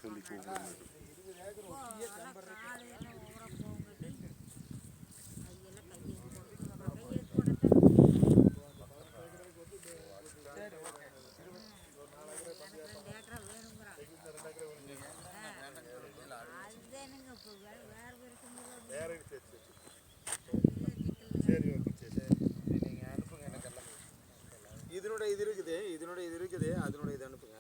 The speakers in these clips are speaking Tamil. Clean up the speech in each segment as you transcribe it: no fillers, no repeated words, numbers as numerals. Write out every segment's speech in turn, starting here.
சொல்லி கூப்பிடுறது. இதனோட இது இருக்குது அதனோட இது அனுப்புங்க.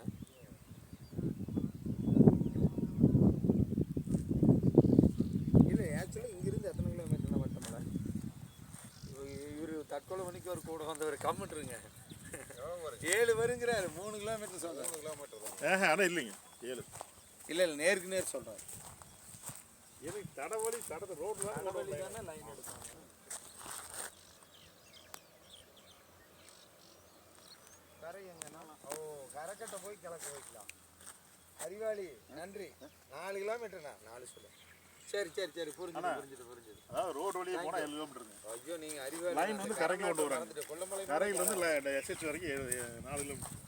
இல்லை ஆக்சுவலி இங்கிருந்து எத்தனை கிலோமீட்டர்னா வட்டமலை இவர் தற்கொலை மணிக்கு ஒரு கூட வந்தவர் கம்மிட்டுருங்க 7 வருங்கிறாரு 3 கிலோமீட்டர் சொல்கிறேன். 3 கிலோமீட்டர் தான் ஆனால் இல்லைங்க 7 இல்லை நேருக்கு நேர் சொல்கிறார். எனக்கு தடவழி ரோடு தடவழி தானே லைன் எடுப்பாங்க. கரை எங்கன்னா கரைக்கட்டை போய் கிழக்கு வைக்கலாம். அறிவாளி நன்றி. 4 கிலோமீட்டர்ண்ணா 4 சொல்லு. சரி புரிஞ்சுது. அதாவது ரோடு வழியே போனால் 7 கிலோமீட்டருங்க. ஐயோ நீங்கள் அறிவாளி லைன் வந்து கரைக்கு கொண்டு வராங்க. கொல்லமலை கரையிலேருந்து எஸ்ஹெச் வரைக்கும் 4 கிலோமீட்டர்.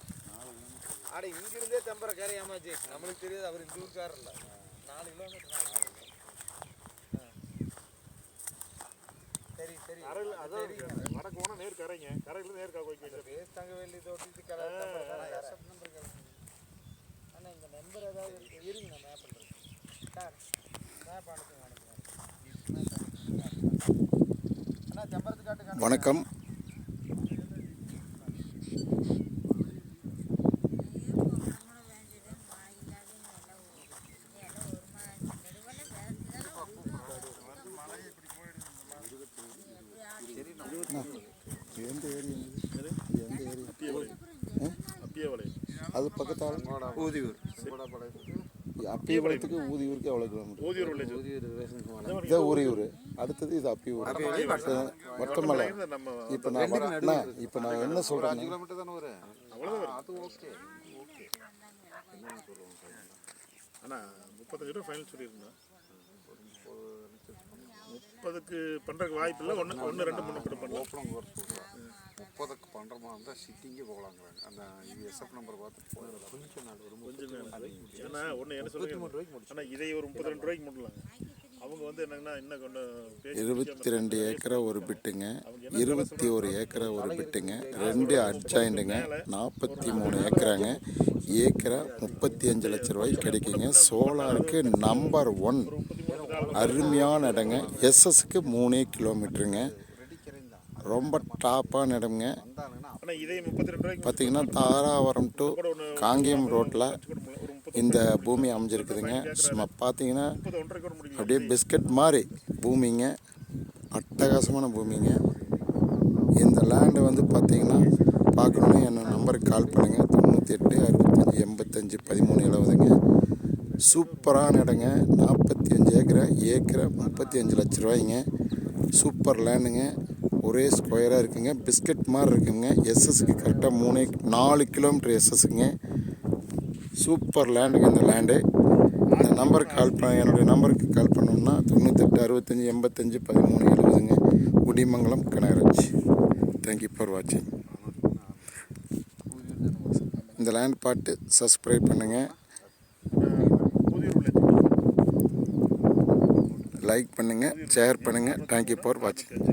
ஆட இங்கிருந்தே தம்பரை கரை ஏமாச்சு நம்மளுக்கு தெரியாது. அவர் இந்த ஊருக்காரர் இல்லை. 4 கிலோமீட்டர். சரி அதாவது வடக்கு போனால் நேர் கரைங்க. கரையிலேருந்து நேர் கோயில் பேஸ்தாங்க வெள்ளி தோட்டி கரை நம்பர் ஆனால் இந்த நம்பர் ஏதாவது இருங்க நான் மேப் பண்ணுறேன் சார். மேப் அனுப்புங்க. அண்ணா செம்பரத்து காட்டு. வணக்கம். அது பக்கத்தால் ஊதியூர் அப்பியபாளையத்துக்கு ஊதியூருக்கு எவ்வளோ கிலோமீட்டர்? இதான் ஊரியூர். அடுத்தது இது அப்பியூர் வட்டமலை. இப்போ நான் என்ன சொல்கிறேன், கிலோமீட்டர் தானே வரும். அது ஓகே. ஆனால் 35 ரூபா ஃபைனல் சொல்லியிருந்தேன். 30க்கு பண்ணுறதுக்கு வாய்ப்பு இல்லை. 1 2 3 பண்ணலாம். 30க்கு பண்ணுற மாதிரி இருந்தால் சிட்டிங்கே போகலாங்கிறாங்க. அந்த எஸ்எஃப் நம்பர் பார்த்து கொஞ்சம் நாள் ஏன்னா ஒன்று என்ன சொல்லுங்க. ஆனால் இதை ஒரு 32 ரூபாய்க்கு முடியலாங்க. அவங்க வந்து என்னங்கன்னா இன்னும் கொஞ்சம் 22 ஏக்கரா ஒரு பிட்டுங்க, 21 ஏக்கரா ஒரு பிட்டுங்க, 2 அட்ஜாயிண்டுங்க, 43 ஏக்கராங்க. ஏக்கரா 35 லட்ச ரூபாய்க்கு கிடைக்குங்க. சோலாருக்கு நம்பர் 1 அருமையான இடங்க. எஸ்எஸ்க்கு 3 கிலோமீட்டருங்க. ரொம்ப டாப்பான இடம்ங்க. பார்த்தீங்கன்னா தாராபுரம் டு காங்கேயம் ரோட்டில் இந்த பூமி அமைஞ்சிருக்குதுங்க. பார்த்தீங்கன்னா அப்படியே பிஸ்கட் மாதிரி பூமிங்க, அட்டகாசமான பூமிங்க. இந்த லேண்டை வந்து பார்த்தீங்கன்னா பார்க்கணுன்னா என்னோட நம்பருக்கு கால் பண்ணுங்கள். 98 65 85 13 70ங்க. சூப்பரான இடங்க. 45 ஏக்கரா 35 லட்ச ரூபாய்ங்க. சூப்பர் லேண்டுங்க. ஒரே ஸ்கொயராக இருக்குங்க. பிஸ்கட் மாதிரி இருக்குங்க. எஸ்எஸ்க்கு கரெக்டாக 4 கிலோமீட்டர் எஸ்எஸ்க்குங்க. சூப்பர் லேண்டுங்க இந்த லேண்டு. இந்த நம்பருக்கு என்னுடைய நம்பருக்கு கால் பண்ணோம்னா 98 65 85 13 70ங்க. குடிமங்கலம் கனகராஜ். தேங்க்யூ ஃபார் வாட்சிங். இந்த லேண்ட் பார்த்து சப்ஸ்கிரைப் பண்ணுங்கள், லைக் பண்ணுங்கள், ஷேர் பண்ணுங்கள். தேங்க்யூ ஃபார் வாட்சிங்.